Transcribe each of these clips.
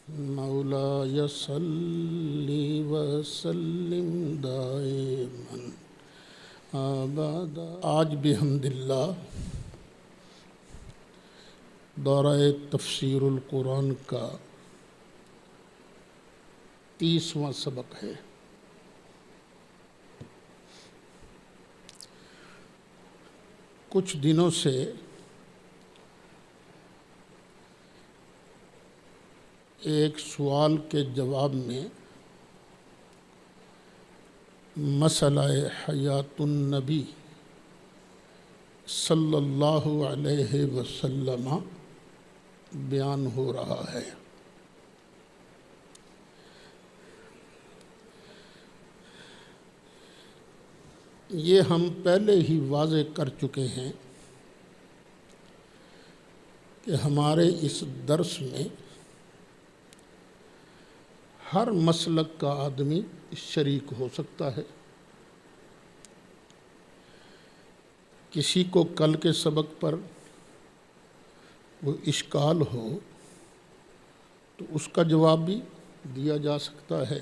مولاي صل وسلم دائما ابدا۔ آج بحمد اللہ دورہ تفسیر القرآن کا 30واں سبق ہے۔ کچھ دنوں سے ایک سوال کے جواب میں مسئلہ حیات النبی صلی اللہ علیہ وسلم بیان ہو رہا ہے۔ یہ ہم پہلے ہی واضح کر چکے ہیں کہ ہمارے اس درس میں ہر مسلک کا آدمی شریک ہو سکتا ہے۔ کسی کو کل کے سبق پر وہ اشکال ہو تو اس کا جواب بھی دیا جا سکتا ہے۔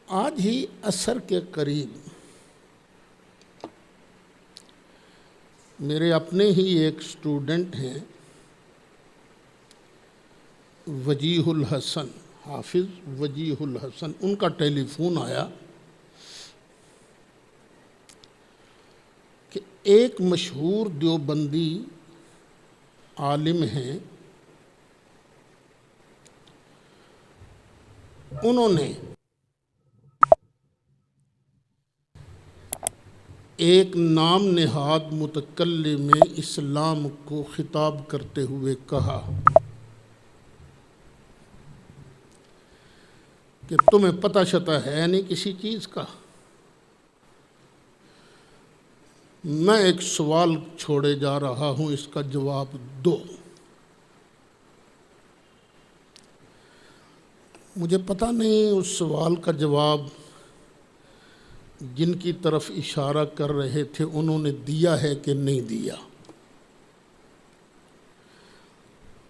آج ہی عصر کے قریب میرے اپنے ہی ایک اسٹوڈنٹ ہیں، وجیہ الحسن، حافظ وجیہ الحسن، ان کا ٹیلی فون آیا کہ ایک مشہور دیوبندی عالم ہیں، انہوں نے ایک نام نہاد متکلم اسلام کو خطاب کرتے ہوئے کہا کہ تمہیں پتہ شتہ ہے نہیں کسی چیز کا۔ میں ایک سوال چھوڑے جا رہا ہوں، اس کا جواب دو۔ مجھے پتہ نہیں اس سوال کا جواب جن کی طرف اشارہ کر رہے تھے انہوں نے دیا ہے کہ نہیں دیا۔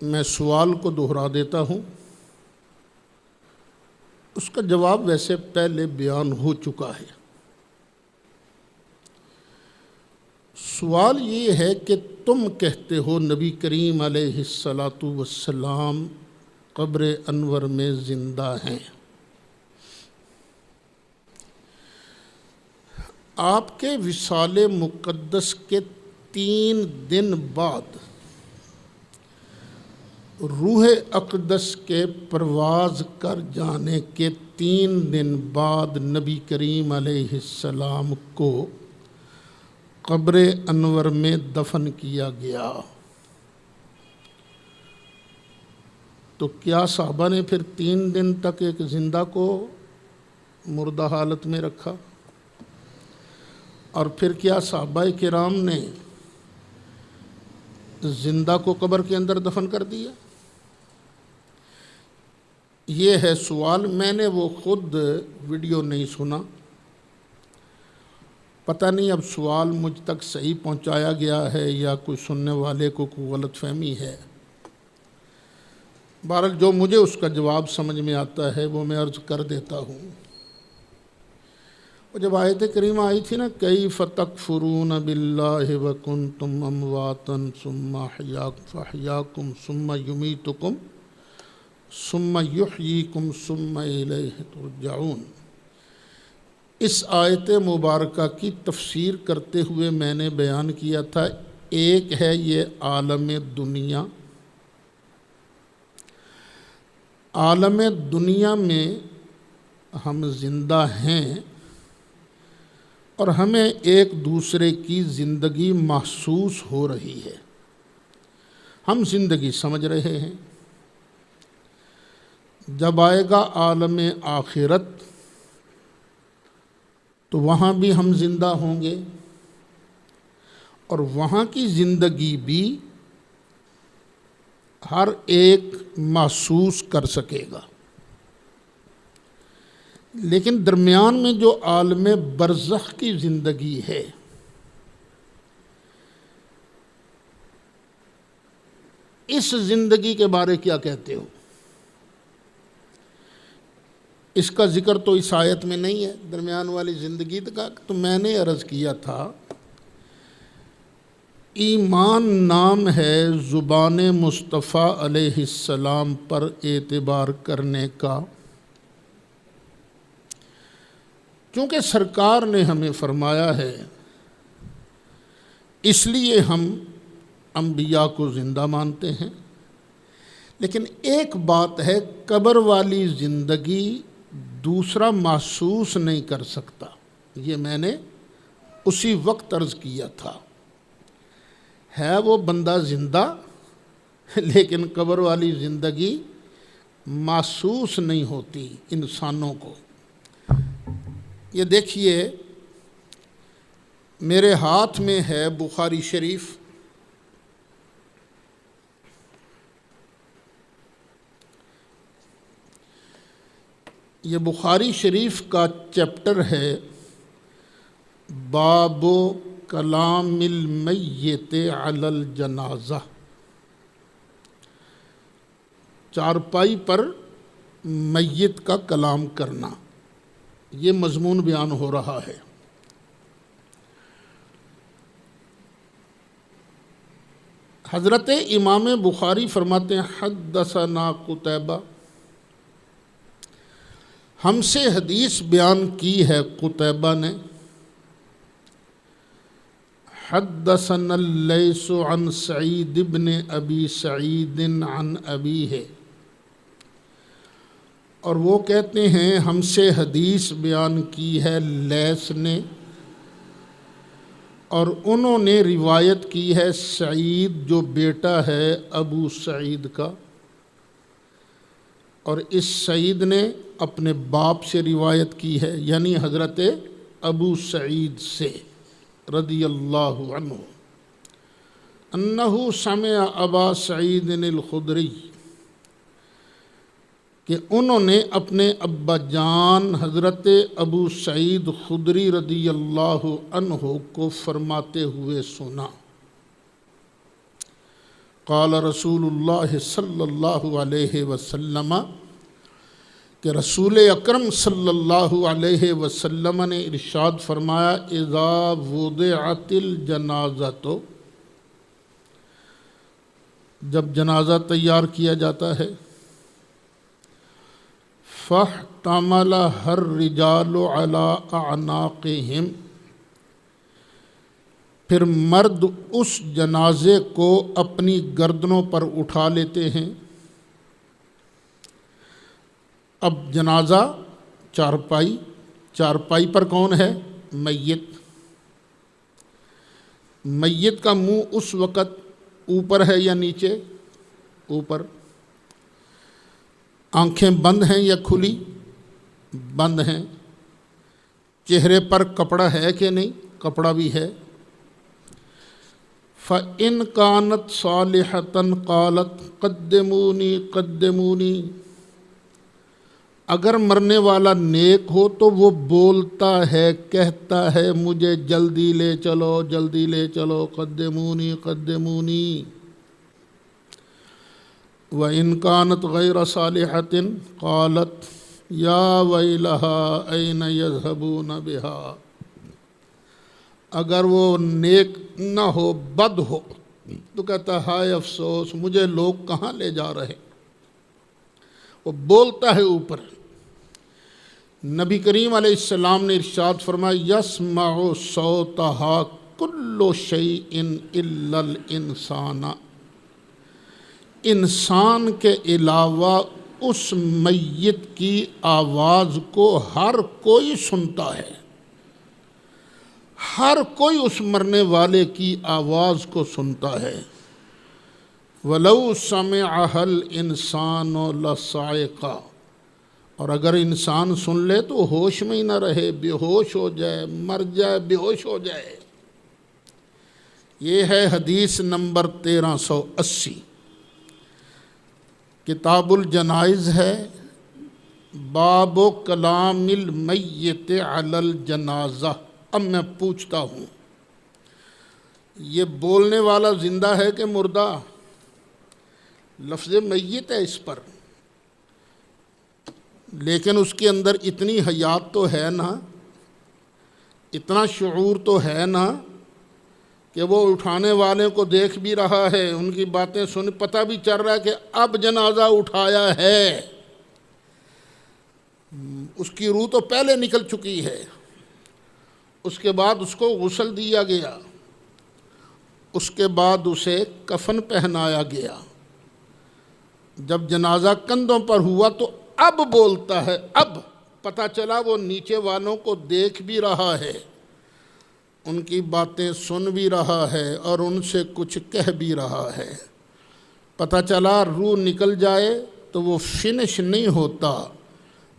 میں سوال کو دہرا دیتا ہوں، اس کا جواب ویسے پہلے بیان ہو چکا ہے۔ سوال یہ ہے کہ تم کہتے ہو نبی کریم علیہ السلام قبر انور میں زندہ ہیں۔ آپ کے وصال مقدس کے 3 دن بعد روح اقدس کے پرواز کر جانے کے 3 دن بعد نبی کریم علیہ السلام کو قبر انور میں دفن کیا گیا۔ تو کیا صحابہ نے پھر 3 دن تک ایک زندہ کو مردہ حالت میں رکھا؟ اور پھر کیا صحابہ کرام نے زندہ کو قبر کے اندر دفن کر دیا؟ یہ ہے سوال۔ میں نے وہ خود ویڈیو نہیں سنا، پتہ نہیں اب سوال مجھ تک صحیح پہنچایا گیا ہے یا کوئی سننے والے کو کوئی غلط فہمی ہے۔ بہرحال جو مجھے اس کا جواب سمجھ میں آتا ہے وہ میں عرض کر دیتا ہوں۔ وہ جب آیت کریمہ آئی تھی نا، کیف تکفرون باللہ وکنتم امواتا ثم احیاکم ثم یمیتکم ثم یحییکم ثم الیہ ترجعون، اس آیت مبارکہ کی تفسیر کرتے ہوئے میں نے بیان کیا تھا، ایک ہے یہ عالم دنیا، عالم دنیا میں ہم زندہ ہیں اور ہمیں ایک دوسرے کی زندگی محسوس ہو رہی ہے، ہم زندگی سمجھ رہے ہیں۔ جب آئے گا عالم آخرت تو وہاں بھی ہم زندہ ہوں گے اور وہاں کی زندگی بھی ہر ایک محسوس کر سکے گا۔ لیکن درمیان میں جو عالم برزخ کی زندگی ہے، اس زندگی کے بارے کیا کہتے ہو؟ اس کا ذکر تو اس آیت میں نہیں ہے، درمیان والی زندگی کا تو میں نے عرض کیا تھا ایمان نام ہے زبان مصطفیٰ علیہ السلام پر اعتبار کرنے کا، چونکہ سرکار نے ہمیں فرمایا ہے اس لیے ہم انبیاء کو زندہ مانتے ہیں۔ لیکن ایک بات ہے، قبر والی زندگی دوسرا محسوس نہیں کر سکتا، یہ میں نے اسی وقت عرض کیا تھا۔ ہے وہ بندہ زندہ لیکن قبر والی زندگی محسوس نہیں ہوتی انسانوں کو۔ یہ دیکھیے میرے ہاتھ میں ہے بخاری شریف، یہ بخاری شریف کا چیپٹر ہے باب کلام المیت علی الجنازہ، چارپائی پر میت کا کلام کرنا، یہ مضمون بیان ہو رہا ہے۔ حضرت امام بخاری فرماتے ہیں حدثنا قتیبہ، ہم سے حدیث بیان کی ہے قتیبہ نے، حدثنا اللیث عن سعید بن ابی سعید عن ابیہ، اور وہ کہتے ہیں ہم سے حدیث بیان کی ہے لیث نے، اور انہوں نے روایت کی ہے سعید جو بیٹا ہے ابو سعید کا، اور اس سعید نے اپنے باپ سے روایت کی ہے، یعنی حضرت ابو سعید سے رضی اللہ عنہ، انہ سمع ابا سعید الخدری، کہ انہوں نے اپنے ابا جان حضرت ابو سعید خدری رضی اللہ عنہ کو فرماتے ہوئے سنا، قال رسول اللہ صلی اللہ علیہ وسلم، کہ رسول اکرم صلی اللہ علیہ وسلم نے ارشاد فرمایا اذا وضعت الجنازۃ، جب جنازہ تیار کیا جاتا ہے، فاحتملها الرجال على اعناقهم، پھر مرد اس جنازے کو اپنی گردنوں پر اٹھا لیتے ہیں۔ اب جنازہ چارپائی پر کون ہے؟ میت۔ میت کا منہ اس وقت اوپر ہے یا نیچے؟ اوپر۔ آنکھیں بند ہیں یا کھلی؟ بند ہیں۔ چہرے پر کپڑا ہے کہ نہیں؟ کپڑا بھی ہے۔ فَإِنْ كَانَتْ صَالِحَةً قَالَتْ قَدِّمُونِي قَدِّمُونِي، اگر مرنے والا نیک ہو تو وہ بولتا ہے، کہتا ہے مجھے جلدی لے چلو، جلدی لے چلو، قدمونی قدمونی۔ وَإِنْ كَانَتْ غَيْرَ صَالِحَةٍ قَالَتْ يَا وَيْلَهَا أَيْنَ يَذْهَبُونَ بِهَا، اگر وہ نیک نہ ہو، بد ہو، تو کہتا ہے ہائے افسوس، مجھے لوگ کہاں لے جا رہے۔ وہ بولتا ہے اوپر۔ نبی کریم علیہ السلام نے ارشاد فرمایا یسمع صوتها کل شیء الا الانسان، انسان کے علاوہ اس میت کی آواز کو ہر کوئی سنتا ہے، ہر کوئی اس مرنے والے کی آواز کو سنتا ہے۔ وَلَوْ سَمِعَهَا الْإِنسَانُ لَصَعِقَ، اور اگر انسان سن لے تو ہوش میں ہی نہ رہے، بے ہوش ہو جائے، مر جائے، بے ہوش ہو جائے۔ یہ ہے حدیث نمبر 1380، کتاب الجنائز ہے، باب کلام المیت علی الجنازہ۔ اب میں پوچھتا ہوں، یہ بولنے والا زندہ ہے کہ مردہ؟ لفظ میت ہے اس پر، لیکن اس کے اندر اتنی حیات تو ہے نا، اتنا شعور تو ہے نا کہ وہ اٹھانے والے کو دیکھ بھی رہا ہے، ان کی باتیں سن، پتہ بھی چل رہا ہے کہ اب جنازہ اٹھایا ہے، اس کی روح تو پہلے نکل چکی ہے۔ اس کے بعد اس کو غسل دیا گیا، اس کے بعد اسے کفن پہنایا گیا۔ جب جنازہ کندھوں پر ہوا تو اب بولتا ہے، اب پتہ چلا وہ نیچے والوں کو دیکھ بھی رہا ہے، ان کی باتیں سن بھی رہا ہے اور ان سے کچھ کہہ بھی رہا ہے۔ پتہ چلا روح نکل جائے تو وہ فنش نہیں ہوتا،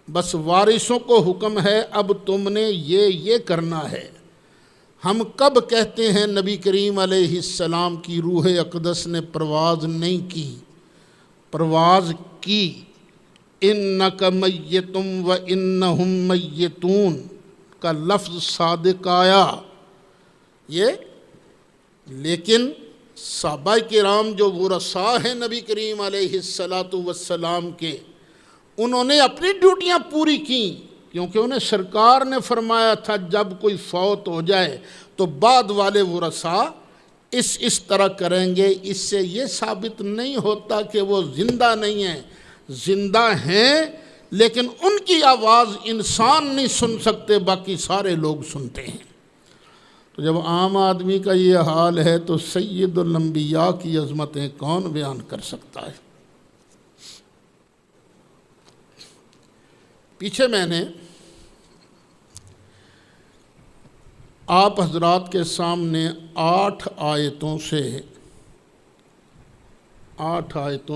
بس وارثوں کو حکم ہے اب تم نے یہ کرنا ہے۔ ہم کب کہتے ہیں نبی کریم علیہ السلام کی روح اقدس نے پرواز نہیں کی؟ پرواز کی۔ اِنَّكَ مَيِّتٌ وَإِنَّهُمْ مَيِّتُونَ کا لفظ صادق آیا لیکن صحابہ کرام جو ورثاء ہیں نبی کریم علیہ السلام کے، انہوں نے اپنی ڈیوٹیاں پوری کیں، کیونکہ انہیں سرکار نے فرمایا تھا جب کوئی فوت ہو جائے تو بعد والے ورثاء اس طرح کریں گے۔ اس سے یہ ثابت نہیں ہوتا کہ وہ زندہ نہیں ہیں، زندہ ہیں، لیکن ان کی آواز انسان نہیں سن سکتے، باقی سارے لوگ سنتے ہیں۔ تو جب عام آدمی کا یہ حال ہے تو سید الانبیاء کی عظمتیں کون بیان کر سکتا ہے؟ پیچھے میں نے آپ حضرات کے سامنے 8 آیتوں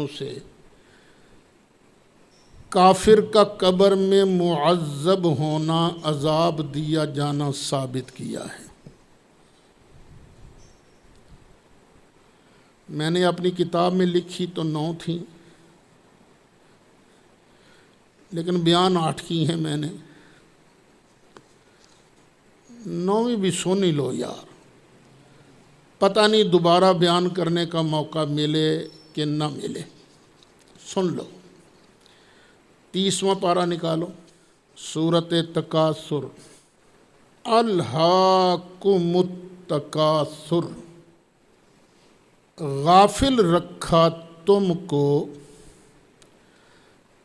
سے کافر کا قبر میں معذب ہونا، عذاب دیا جانا ثابت کیا ہے۔ میں نے اپنی کتاب میں لکھی تو 9 تھیں، لیکن بیان 8 کی ہیں میں نے۔ 9ویں بھی سونی لو یار، پتہ نہیں دوبارہ بیان کرنے کا موقع ملے کہ نہ ملے، سن لو۔ 30واں پارہ نکالو، سورۃ تکاثر۔ الہاکم التکاثر، غافل رکھا تم کو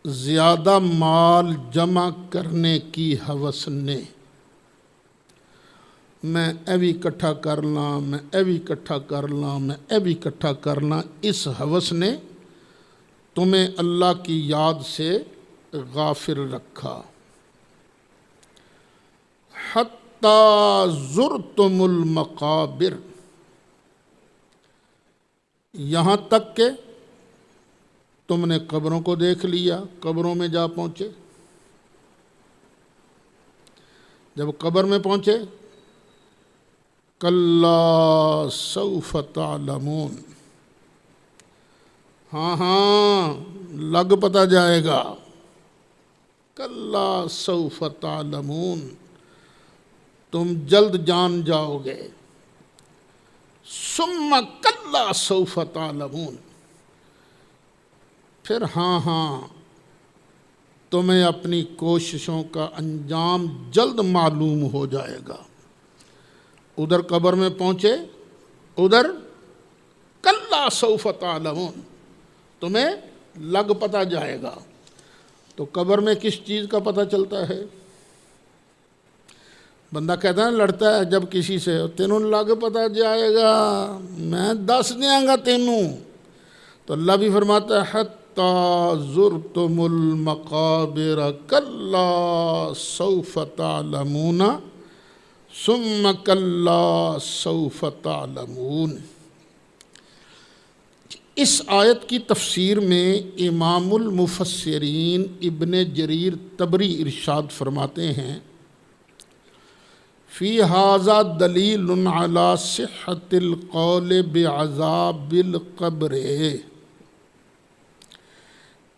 زیادہ مال جمع کرنے کی ہوس نے۔ میں ایوی اکٹھا کر لاں، میں ایوی اکٹھا کر لاں، میں ایوی اکٹھا کر لاں، اس ہوس نے تمہیں اللہ کی یاد سے غافل رکھا۔ حتیٰ زرتم المقابر، یہاں تک کہ تم نے قبروں کو دیکھ لیا، قبروں میں جا پہنچے۔ جب قبر میں پہنچے، کَلَّا سَوْفَ تَعْلَمُونَ، ہاں لگ پتہ جائے گا۔ کَلَّا سَوْفَ تَعْلَمُونَ، تم جلد جان جاؤ گے۔ ثُمَّ کَلَّا سَوْفَ تَعْلَمُونَ، پھر ہاں تمہیں اپنی کوششوں کا انجام جلد معلوم ہو جائے گا۔ ادھر قبر میں پہنچے، ادھر کَلَّا سَوْفَ تَعْلَمُونَ، تمہیں لگ پتہ جائے گا۔ تو قبر میں کس چیز کا پتہ چلتا ہے؟ بندہ کہتا ہے لڑتا ہے جب کسی سے، تینوں لگ پتہ جائے گا، میں دس دیاں گا تینوں۔ تو اللہ بھی فرماتا ہے حتیٰ زرتم المقابر کَلَّا سَوْفَ تَعْلَمُونَ ثُمَّ کَلَّا سَوْفَ تَعْلَمُونَ۔ اس آیت کی تفسیر میں امام المفسرین ابن جریر طبری ارشاد فرماتے ہیں، فی ھذا دلیل علی صحت القول بعذاب القبر،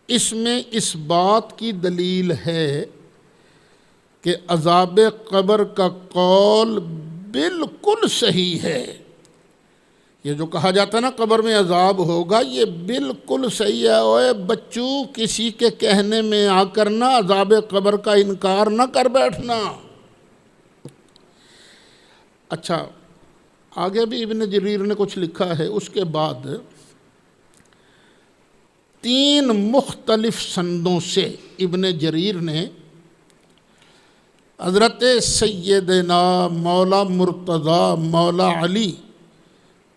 اس میں اس بات کی دلیل ہے کہ عذاب قبر کا قول بالکل صحیح ہے، یہ جو کہا جاتا ہے نا قبر میں عذاب ہوگا، یہ بالکل صحیح ہے۔ اوے بچوں، کسی کے کہنے میں آ کر نہ عذاب قبر کا انکار نہ کر بیٹھنا۔ اچھا، آگے بھی ابن جریر نے کچھ لکھا ہے۔ اس کے بعد 3 مختلف سندوں سے ابن جریر نے حضرت سیدنا مولا مرتضیٰ مولا علی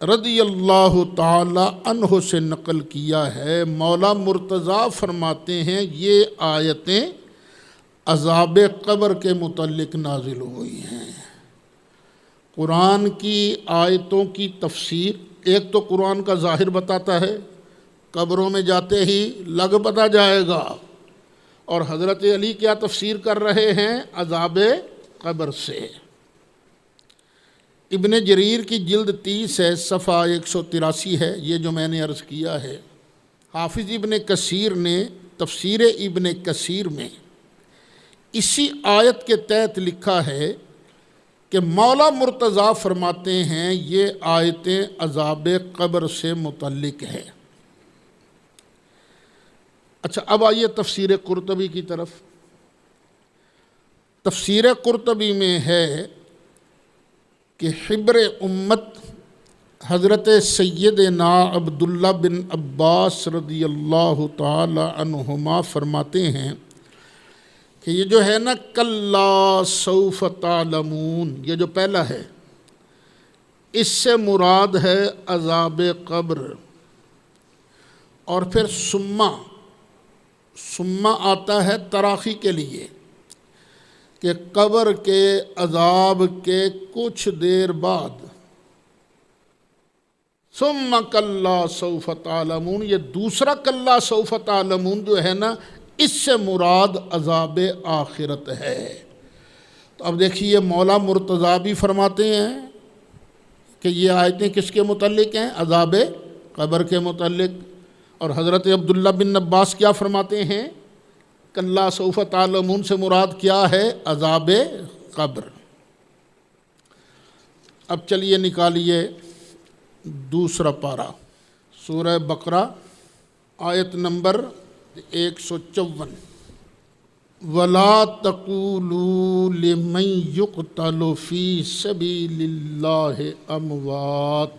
رضی اللہ تعالی عنہ سے نقل کیا ہے۔ مولا مرتضیٰ فرماتے ہیں یہ آیتیں عذاب قبر کے متعلق نازل ہوئی ہیں۔ قرآن کی آیتوں کی تفسیر، ایک تو قرآن کا ظاہر بتاتا ہے، قبروں میں جاتے ہی لگ پتہ جائے گا، اور حضرت علی کیا تفسیر کر رہے ہیں؟ عذاب قبر سے۔ ابن جریر کی جلد 30 ہے، صفحہ 183 ہے، یہ جو میں نے عرض کیا ہے۔ حافظ ابن کثیر نے تفسیر ابن کثیر میں اسی آیت کے تحت لکھا ہے کہ مولا مرتضیٰ فرماتے ہیں یہ آیتیں عذاب قبر سے متعلق ہے۔ اچھا، اب آئیے تفسیر قرطبی کی طرف۔ تفسیر قرطبی میں ہے کہ حبر امت حضرت سیدنا عبداللہ بن عباس رضی اللہ تعالی عنہما فرماتے ہیں کہ یہ جو ہے نا کلا سوف تعلمون، یہ جو پہلا ہے اس سے مراد ہے عذاب قبر، اور پھر ثم آتا ہے تراخی کے لیے کہ قبر کے عذاب کے کچھ دیر بعد ثم کلا سوف تعلمون، یہ دوسرا کلا سوف تعلمون جو ہے نا اس سے مراد عذاب آخرت ہے۔ تو اب دیکھیے مولا مرتضیٰ بھی فرماتے ہیں کہ یہ آیتیں کس کے متعلق ہیں؟ عذاب قبر کے متعلق۔ اور حضرت عبداللہ بن عباس کیا فرماتے ہیں؟ کلا سوف تعلمون سے مراد کیا ہے؟ عذاب قبر۔ اب چلیے نکالیے دوسرا پارہ، سورہ بقرہ، آیت نمبر 154۔ وَلَا تَقُولُوا لِمَنْ يُقْتَلُ فِي سَبِيلِ اللَّهِ أَمْوَاتٌ،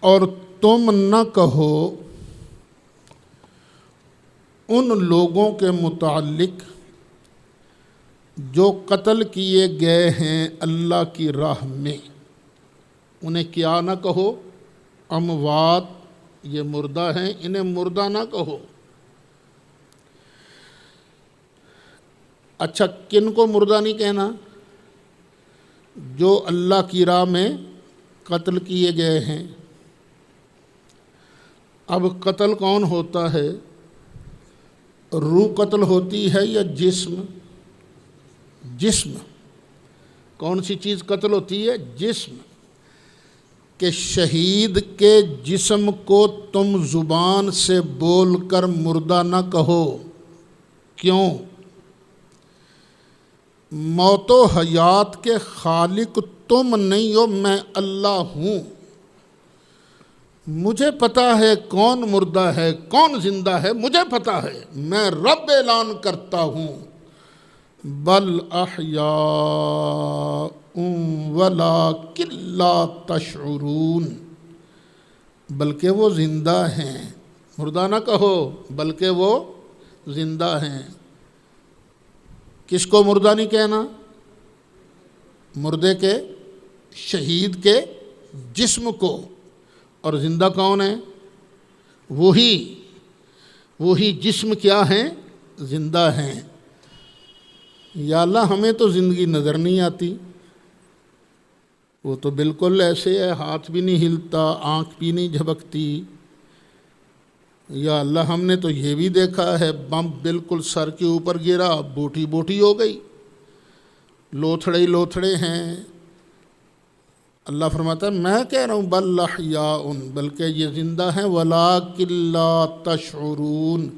اور تم نہ کہو ان لوگوں کے متعلق جو قتل کیے گئے ہیں اللہ کی راہ میں، انہیں کیا نہ کہو؟ اموات، یہ مردہ ہیں، انہیں مردہ نہ کہو۔ اچھا، کن کو مردہ نہیں کہنا؟ جو اللہ کی راہ میں قتل کیے گئے ہیں۔ اب قتل کون ہوتا ہے؟ روح قتل ہوتی ہے یا جسم؟ جسم۔ کون سی چیز قتل ہوتی ہے؟ جسم۔ کہ شہید کے جسم کو تم زبان سے بول کر مردہ نہ کہو۔ کیوں؟ موت و حیات کے خالق تم نہیں ہو، میں اللہ ہوں۔ مجھے پتہ ہے کون مردہ ہے کون زندہ ہے، مجھے پتہ ہے، میں رب اعلان کرتا ہوں بل احیاء ولکن لا تشعرون، بلکہ وہ زندہ ہیں۔ مردہ نہ کہو بلکہ وہ زندہ ہیں۔ کس کو مردہ نہیں کہنا؟ مردے کے، شہید کے جسم کو۔ اور زندہ کون ہے؟ وہی جسم کیا ہیں؟ زندہ ہیں۔ یا اللہ، ہمیں تو زندگی نظر نہیں آتی، وہ تو بالکل ایسے ہے، ہاتھ بھی نہیں ہلتا، آنکھ بھی نہیں جھپکتی۔ یا اللہ، ہم نے تو یہ بھی دیکھا ہے بم بالکل سر کے اوپر گرا، بوٹی بوٹی ہو گئی، لوتھڑے لوتھڑے ہیں۔ اللہ فرماتا ہے میں کہہ رہا ہوں بل احیاء، بلکہ یہ زندہ ہیں، ولکن لا تشعرون،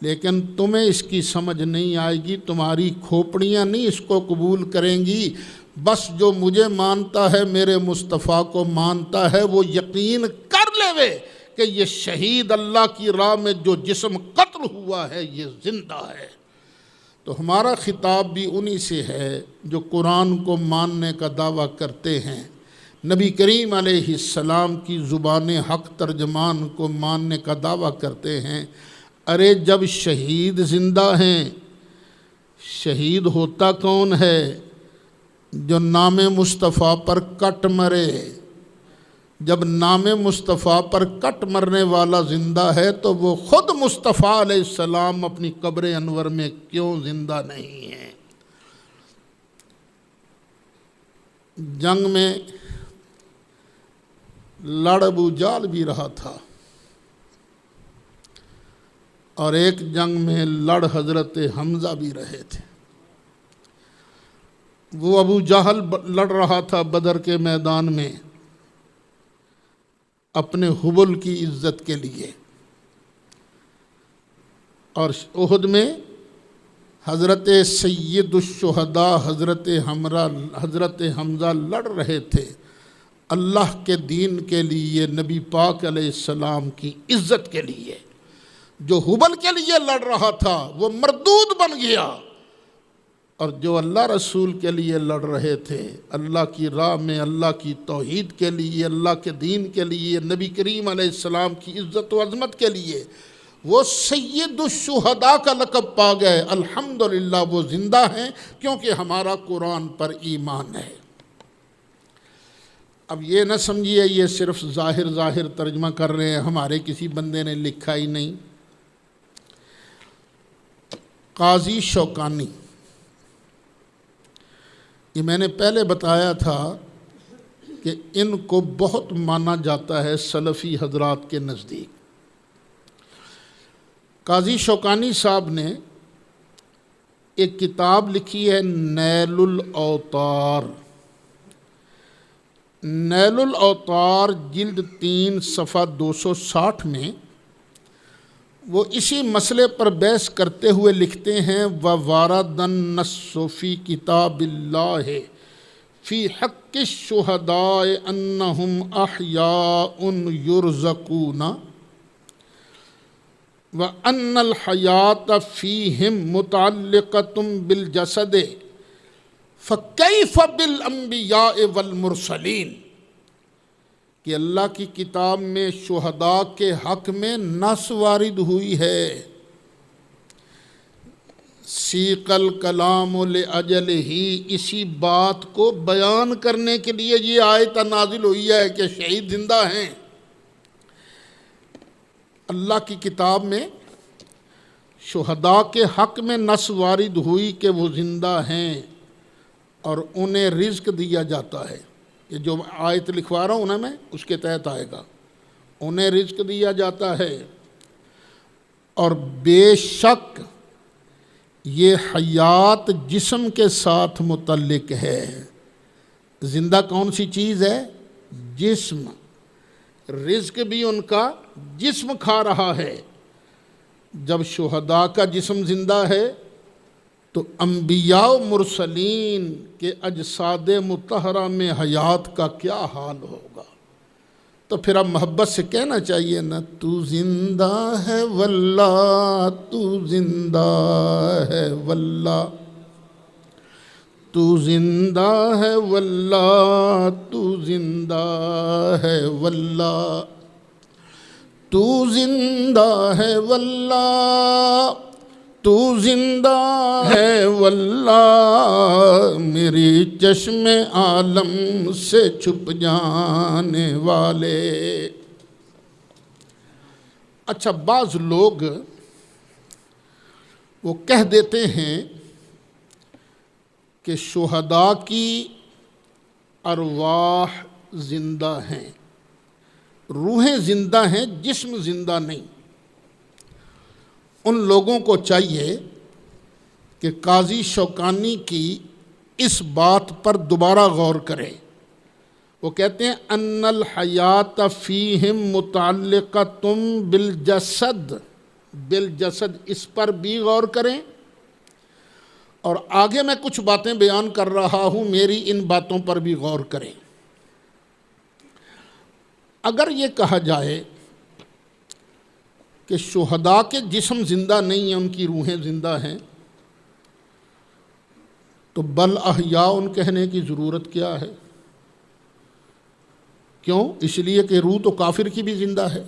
لیکن تمہیں اس کی سمجھ نہیں آئے گی، تمہاری کھوپڑیاں نہیں اس کو قبول کریں گی۔ بس جو مجھے مانتا ہے میرے مصطفیٰ کو مانتا ہے وہ یقین کر لے کہ یہ شہید اللہ کی راہ میں جو جسم قتل ہوا ہے یہ زندہ ہے۔ تو ہمارا خطاب بھی انہی سے ہے جو قرآن کو ماننے کا دعویٰ کرتے ہیں، نبی کریم علیہ السلام کی زبان حق ترجمان کو ماننے کا دعویٰ کرتے ہیں۔ ارے جب شہید زندہ ہیں، شہید ہوتا کون ہے؟ جو نام مصطفیٰ پر کٹ مرے۔ جب نام مصطفیٰ پر کٹ مرنے والا زندہ ہے تو وہ خود مصطفیٰ علیہ السلام اپنی قبر انور میں کیوں زندہ نہیں ہیں؟ جنگ میں لڑ ابو جہل بھی رہا تھا اور ایک جنگ میں لڑ حضرت حمزہ بھی رہے تھے۔ وہ ابو جہل لڑ رہا تھا بدر کے میدان میں اپنے حبل کی عزت کے لیے، اور احد میں حضرت سید الشہداء حضرت حمزہ لڑ رہے تھے اللہ کے دین کے لیے، نبی پاک علیہ السلام کی عزت کے لیے۔ جو حبل کے لیے لڑ رہا تھا وہ مردود بن گیا، اور جو اللہ رسول کے لیے لڑ رہے تھے، اللہ کی راہ میں، اللہ کی توحید کے لیے، اللہ کے دین کے لیے، نبی کریم علیہ السلام کی عزت و عظمت کے لیے، وہ سید الشہداء کا لقب پا گئے۔ الحمدللہ وہ زندہ ہیں کیونکہ ہمارا قرآن پر ایمان ہے۔ اب یہ نہ سمجھیے یہ صرف ظاہر ترجمہ کر رہے ہیں، ہمارے کسی بندے نے لکھا ہی نہیں۔ قاضی شوکانی، یہ میں نے پہلے بتایا تھا کہ ان کو بہت مانا جاتا ہے سلفی حضرات کے نزدیک۔ قاضی شوکانی صاحب نے ایک کتاب لکھی ہے نیل الاوطار۔ نیل الاوطار جلد 3 صفحہ 260 میں وہ اسی مسئلے پر بحث کرتے ہوئے لکھتے ہیں وَوَارَدَ النَّصُّ فِي كِتَابِ اللَّهِ فِي حَقِّ الشُّهَدَاءِ أَنَّهُمْ أَحْيَاءٌ يُرْزَقُونَ وَأَنَّ الْحَيَاةَ فِيهِمْ مُتَعَلِّقَةٌ بِالْجَسَدِ فَكَيْفَ بِالْأَنْبِيَاءِ وَالْمُرْسَلِينَ، کہ اللہ کی کتاب میں شہداء کے حق میں نص وارد ہوئی ہے۔ سیق الکلام لأجلہ، اسی بات کو بیان کرنے کے لیے یہ آیت نازل ہوئی ہے کہ شہید زندہ ہیں۔ اللہ کی کتاب میں شہداء کے حق میں نص وارد ہوئی کہ وہ زندہ ہیں اور انہیں رزق دیا جاتا ہے۔ یہ جو آیت لکھوا رہا ہوں نا میں، اس کے تحت آئے گا۔ انہیں رزق دیا جاتا ہے، اور بے شک یہ حیات جسم کے ساتھ متعلق ہے۔ زندہ کون سی چیز ہے؟ جسم۔ رزق بھی ان کا جسم کھا رہا ہے۔ جب شہداء کا جسم زندہ ہے تو انبیاء و مرسلین کے اجساد مطہرہ میں حیات کا کیا حال ہوگا؟ تو پھر اب محبت سے کہنا چاہیے نا، تو زندہ ہے واللہ، تو زندہ ہے واللہ، تو زندہ ہے واللہ، تو زندہ ہے واللہ، تو زندہ ہے واللہ، تو زندہ ہے واللہ، میری چشم عالم سے چھپ جانے والے۔ اچھا، بعض لوگ وہ کہہ دیتے ہیں کہ شہداء کی ارواح زندہ ہیں، روحیں زندہ ہیں، جسم زندہ نہیں۔ ان لوگوں کو چاہیے کہ قاضی شوکانی کی اس بات پر دوبارہ غور کریں۔ وہ کہتے ہیں ان الحیات فیہم متعلقۃ بالجسد، بالجسد، اس پر بھی غور کریں۔ اور آگے میں کچھ باتیں بیان کر رہا ہوں، میری ان باتوں پر بھی غور کریں۔ اگر یہ کہا جائے کہ شہداء کے جسم زندہ نہیں ہیں، ان کی روحیں زندہ ہیں، تو بل احیاء ان کہنے کی ضرورت کیا ہے؟ کیوں؟ اس لیے کہ روح تو کافر کی بھی زندہ ہے،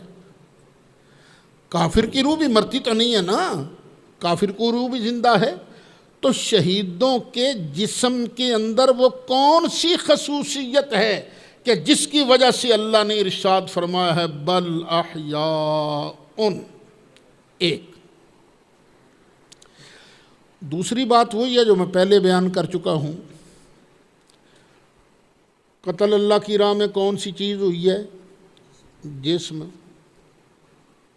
کافر کی روح بھی مرتی تو نہیں ہے نا، کافر کو روح بھی زندہ ہے۔ تو شہیدوں کے جسم کے اندر وہ کون سی خصوصیت ہے کہ جس کی وجہ سے اللہ نے ارشاد فرمایا ہے بل احیاء؟ ایک دوسری بات وہی ہے جو میں پہلے بیان کر چکا ہوں، قتل اللہ کی راہ میں کون سی چیز ہوئی ہے؟ جسم۔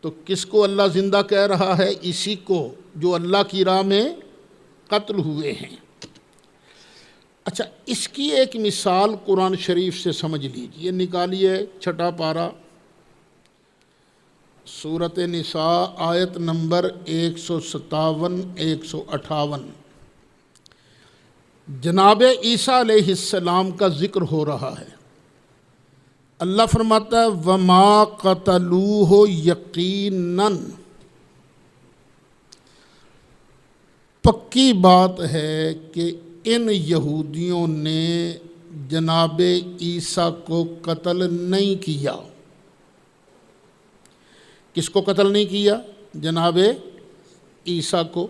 تو کس کو اللہ زندہ کہہ رہا ہے؟ اسی کو جو اللہ کی راہ میں قتل ہوئے ہیں۔ اچھا، اس کی ایک مثال قرآن شریف سے سمجھ لیجیے، نکالیے چھٹا پارہ، سورۃ نساء، آیت نمبر 157 158۔ جناب عیسیٰ علیہ السلام کا ذکر ہو رہا ہے۔ اللہ فرماتا ہے وَمَا قَتَلُوهُ یقیناً، پکی بات ہے کہ ان یہودیوں نے جناب عیسیٰ کو قتل نہیں کیا۔ کس کو قتل نہیں کیا؟ جناب عیسیٰ کو۔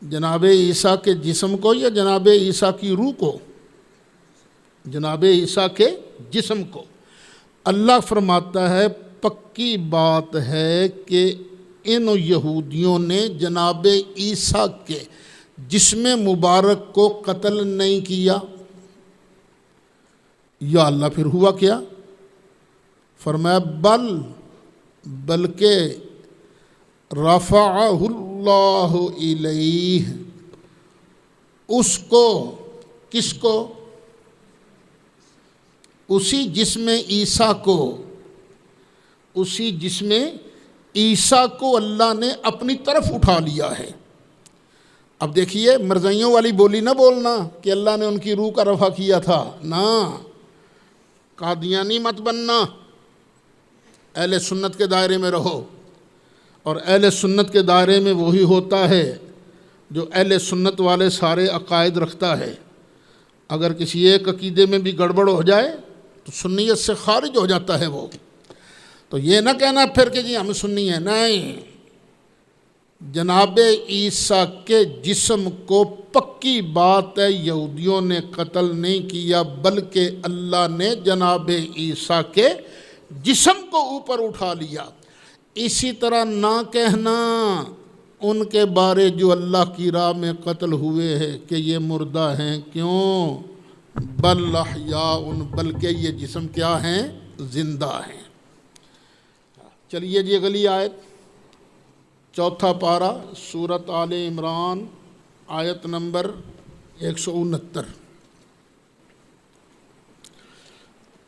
جناب عیسیٰ کے جسم کو یا جناب عیسیٰ کی روح کو؟ جناب عیسیٰ کے جسم کو۔ اللہ فرماتا ہے پکی بات ہے کہ ان یہودیوں نے جناب عیسیٰ کے جسم مبارک کو قتل نہیں کیا۔ یا اللہ پھر ہوا کیا؟ فرمایا بلکہ رفعہ اللہ الیہ، اس کو، کس کو؟ اسی جسم عیسیٰ کو، اسی جسم عیسیٰ کو اللہ نے اپنی طرف اٹھا لیا ہے۔ اب دیکھیے، مرزائیوں والی بولی نہ بولنا کہ اللہ نے ان کی روح کا رفع کیا تھا، نہ، قادیانی مت بننا، اہل سنت کے دائرے میں رہو۔ اور اہل سنت کے دائرے میں وہی ہوتا ہے جو اہل سنت والے سارے عقائد رکھتا ہے۔ اگر کسی ایک عقیدے میں بھی گڑبڑ ہو جائے تو سنیت سے خارج ہو جاتا ہے وہ۔ تو یہ نہ کہنا پھر کہ جی ہم سنی ہیں، نہیں، جناب عیسیٰ کے جسم کو پکی بات ہے یہودیوں نے قتل نہیں کیا، بلکہ اللہ نے جناب عیسیٰ کے جسم کو اوپر اٹھا لیا۔ اسی طرح نہ کہنا ان کے بارے جو اللہ کی راہ میں قتل ہوئے ہیں کہ یہ مردہ ہیں، کیوں؟ بل احیاء، بلکہ یہ جسم کیا ہیں؟ زندہ ہیں۔ چلیے جی اگلی آیت، چوتھا پارہ، سورۃ آل عمران، آیت نمبر 169۔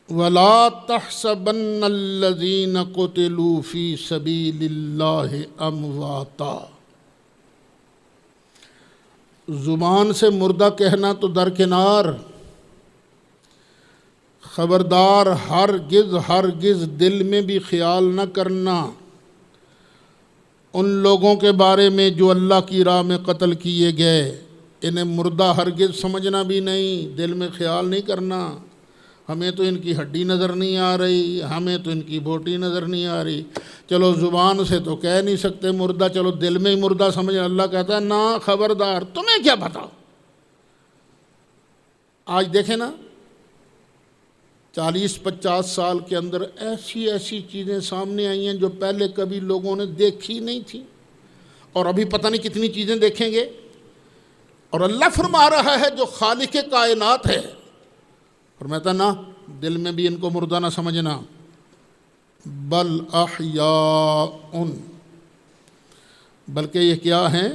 وَلَا تَحْسَبَنَّ الَّذِينَ قُتِلُوا فِي سَبِيلِ اللَّهِ أَمْوَاتًا۔ زبان سے مردہ کہنا تو درکنار، خبردار ہرگز دل میں بھی خیال نہ کرنا ان لوگوں کے بارے میں جو اللہ کی راہ میں قتل کیے گئے، انہیں مردہ ہرگز سمجھنا بھی نہیں، دل میں خیال نہیں کرنا ہمیں تو ان کی ہڈی نظر نہیں آ رہی، ہمیں تو ان کی بوٹی نظر نہیں آ رہی، چلو زبان سے تو کہہ نہیں سکتے مردہ، چلو دل میں ہی مردہ سمجھ۔ اللہ کہتا ہے نا، خبردار، تمہیں کیا پتا۔ آج دیکھیں نا، 40-50 سال کے اندر ایسی چیزیں سامنے آئی ہیں جو پہلے کبھی لوگوں نے دیکھی نہیں تھی، اور ابھی پتہ نہیں کتنی چیزیں دیکھیں گے۔ اور اللہ فرما رہا ہے جو خالق کائنات ہے، فرماتا نا، دل میں بھی ان کو مردہ نہ سمجھنا، بل احیاء، بلکہ یہ کیا ہیں؟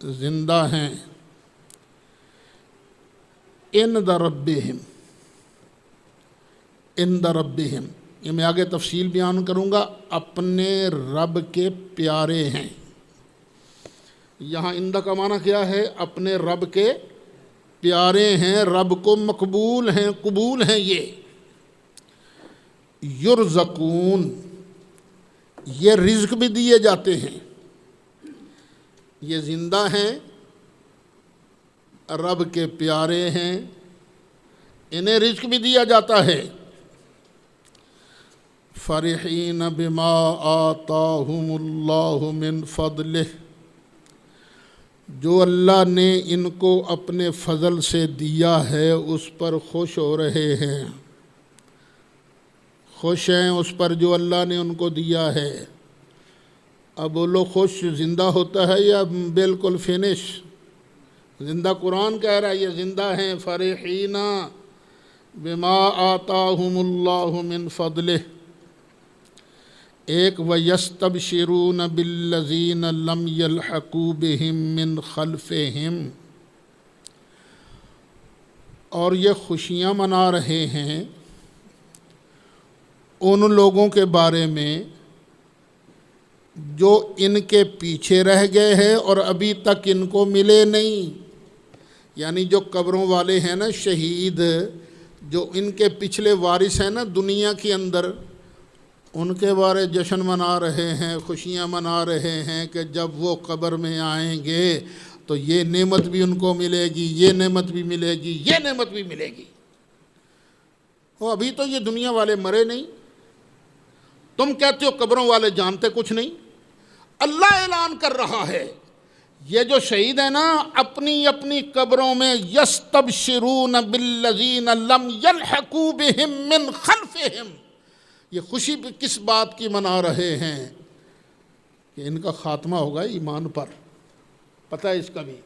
زندہ ہیں، عند ربہم، عند ربہم، یہ میں آگے تفصیل بیان کروں گا، اپنے رب کے پیارے ہیں۔ یہاں اندہ کا معنی کیا ہے؟ اپنے رب کے پیارے ہیں، رب کو مقبول ہیں، قبول ہیں یہ۔ یرزقون، یہ رزق بھی دیے جاتے ہیں، یہ زندہ ہیں، رب کے پیارے ہیں، انہیں رزق بھی دیا جاتا ہے۔ فرحین بما آتاہم اللہ من فضلہ، جو اللہ نے ان کو اپنے فضل سے دیا ہے اس پر خوش ہو رہے ہیں، خوش ہیں اس پر جو اللہ نے ان کو دیا ہے۔ اب بولو خوش زندہ ہوتا ہے یا بالکل فنش؟ زندہ قرآن کہہ رہا ہے یہ زندہ ہیں۔ فرحین بما آتاہم اللہ من فضلہ، ایک وَيَسْتَبْشِرُونَ بِالَّذِينَ لَمْ يَلْحَقُوا بِهِم مِّن خَلْفِهِم، اور یہ خوشیاں منا رہے ہیں ان لوگوں کے بارے میں جو ان کے پیچھے رہ گئے ہیں اور ابھی تک ان کو ملے نہیں، یعنی جو قبروں والے ہیں نا، شہید، جو ان کے پچھلے وارث ہیں نا دنیا کے اندر، ان کے بارے جشن منا رہے ہیں، خوشیاں منا رہے ہیں کہ جب وہ قبر میں آئیں گے تو یہ نعمت بھی ان کو ملے گی، یہ نعمت بھی ملے گی، یہ نعمت بھی ملے گی۔ وہ ابھی تو یہ دنیا والے مرے نہیں، تم کہتے ہو قبروں والے جانتے کچھ نہیں۔ اللہ اعلان کر رہا ہے یہ جو شہید ہیں نا، اپنی اپنی قبروں میں یستبشرون بالذین لم یلحقوا بہم من خلفہم، یہ خوشی کس بات کی منا رہے ہیں؟ کہ ان کا خاتمہ ہوگا ایمان پر، پتہ ہے اس کا بھی،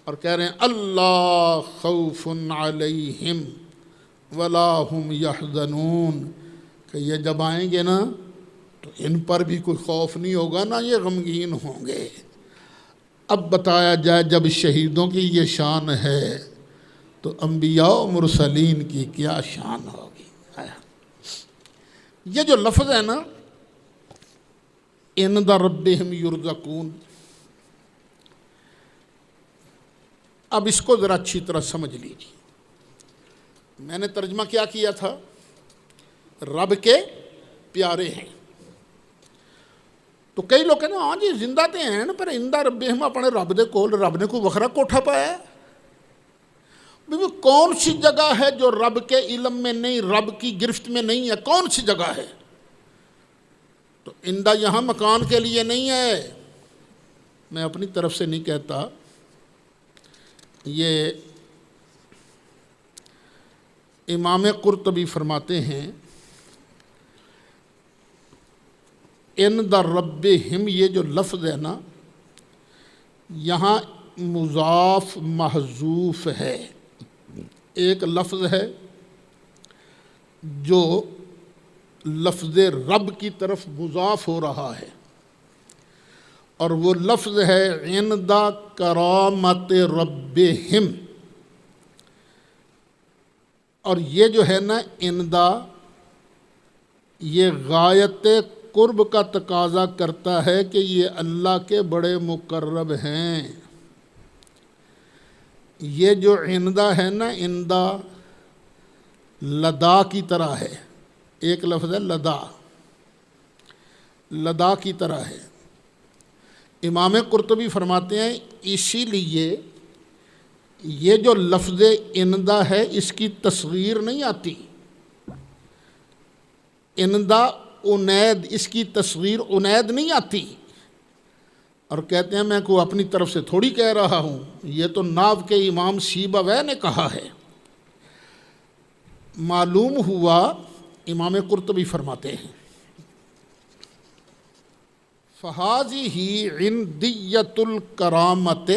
اور کہہ رہے ہیں اللہ خوف علیہم ولا هم یحزنون، کہ یہ جب آئیں گے نا تو ان پر بھی کوئی خوف نہیں ہوگا، نہ یہ غمگین ہوں گے۔ اب بتایا جائے جب شہیدوں کی یہ شان ہے تو انبیاء و مرسلین کی کیا شان ہوگی۔ یہ جو لفظ ہے نا عند ربہم یرزقون، اب اس کو ذرا اچھی طرح سمجھ لیجیے۔ میں نے ترجمہ کیا کیا تھا؟ رب کے پیارے ہیں۔ تو کئی لوگ کہتے ہیں ہاں جی زندہ تے ہیں نا، پر عند ربہم اپنے رب دے کول، رب نے کوئی وکھرا کوٹھا پایا ہے؟ کون سی جگہ ہے جو رب کے علم میں نہیں، رب کی گرفت میں نہیں ہے؟ کون سی جگہ ہے؟ تو عندہ یہاں مکان کے لیے نہیں ہے، میں اپنی طرف سے نہیں کہتا، یہ امام قرطبی فرماتے ہیں عند ربہم، یہ جو لفظ ہے نا یہاں مضاف محذوف ہے۔ ایک لفظ ہے جو لفظ رب کی طرف مضاف ہو رہا ہے، اور وہ لفظ ہے عند کرامت ربہم، اور یہ جو ہے نا عندہ، یہ غایت قرب کا تقاضا کرتا ہے کہ یہ اللہ کے بڑے مقرب ہیں۔ یہ جو عندہ ہے نا، عندہ لدا کی طرح ہے، ایک لفظ ہے لدا، لدا کی طرح ہے۔ امام قرطبی فرماتے ہیں اسی لیے یہ جو لفظ عندہ ہے اس کی تصغیر نہیں آتی، عندہ انید، اس کی تصغیر انید نہیں آتی، اور کہتے ہیں میں کو اپنی طرف سے تھوڑی کہہ رہا ہوں، یہ تو ناو کے امام سیبویہ نے کہا ہے۔ معلوم ہوا امام قرطبی فرماتے ہیں فَهَذِهِ عِنْدِيَّةُ الْكَرَامَةِ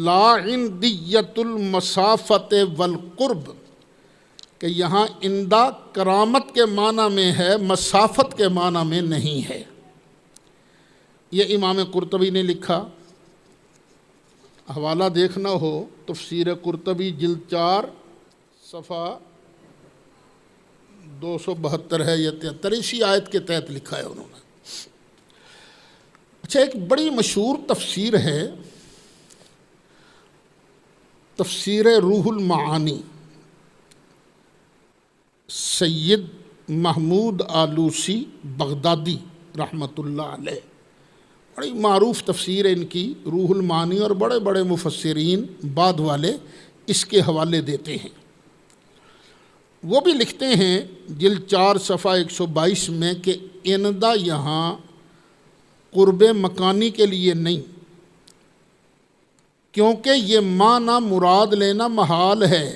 لَا عِنْدِيَّةُ الْمَسَافَةِ وَالْقُرْبِ، کہ یہاں عندہ کرامت کے معنی میں ہے، مسافت کے معنی میں نہیں ہے۔ یہ امام قرطبی نے لکھا، حوالہ دیکھنا ہو تفسیر قرطبی جلد 4 صفحہ 272 ہے یا 73، اسی آیت کے تحت لکھا ہے انہوں نے۔ اچھا، ایک بڑی مشہور تفسیر ہے، تفسیر روح المعانی، سید محمود آلوسی بغدادی رحمۃ اللہ علیہ، بڑی معروف تفسیر ہے ان کی روح المعانی، اور بڑے بڑے مفسرین بعد والے اس کے حوالے دیتے ہیں۔ وہ بھی لکھتے ہیں جلد 4 صفحہ 122 میں کہ اندہ یہاں قرب مکانی کے لیے نہیں، کیونکہ یہ معنی مراد لینا محال ہے